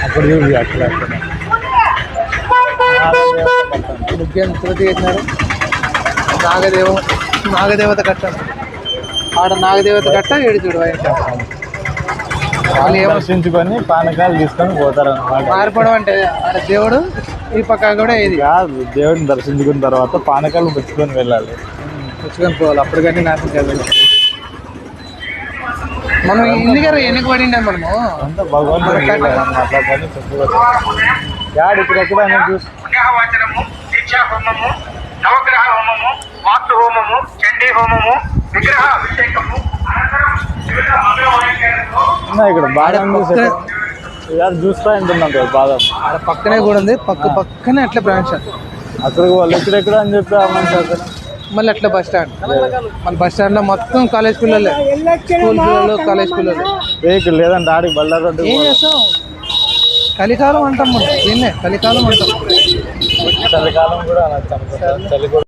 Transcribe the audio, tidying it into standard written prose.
అక్కడ చూసి అక్కడ ముఖ్యం తిరుపతి చేసినారు. నాగదేవత కట్ట, ఆడ నాగదేవత కట్ట ఏడు చూడు వైన్ షాప్. వాళ్ళు దర్శించుకొని పానకాలు తీసుకొని పోతారు అన్నమాట. మారిపోవడం అంటే ఆడ దేవుడు ఈ పక్క కూడా ఇది కాదు, దేవుడిని దర్శించుకున్న తర్వాత పానకాలు పుచ్చుకొని వెళ్ళాలి, పుచ్చుకొని పోవాలి. అప్పుడు కానీ నాకు చదువు మనం ఇందుగారు వెనక పడిండే మనము అంతా భగవంతుడు అట్లా పని చెప్పుకోవచ్చు. యాడ్ ఇక్కడెక్కడ అనేది చూసి పుణ్యహవచనము, దీక్షా హోమము, నవగ్రహ హోమము, మాతృ హోమము, చండీ హోమము, విగ్రహ అభిషేకము, అనంతరం వివిధ మంగళవాయిద్యాలతో ఇక్కడ బాదం చూస్తా ఉంటున్నాం కదా బాదం. ఆడ పక్కనే కూడా ఉంది, పక్కనే అట్లా బ్రాంచ్ అక్కడికి వాళ్ళు ఎక్కడెక్కడ అని చెప్పి అక్కడ మళ్ళీ అట్లా బస్ స్టాండ్. మళ్ళీ బస్ స్టాండ్ లో మొత్తం కాలేజ్ పిల్లలే, స్కూల్ పిల్లలు, కాలేజ్ పిల్లలు. వెహికల్ లేదంటే ఆడికి బళ్ళ రోడ్డు. ఏం చేస్తాం, కలికాలం అంటాం మనం, దీన్నే కలికాలం అంటాం. చలికాలం కూడా అలా చలి కూడా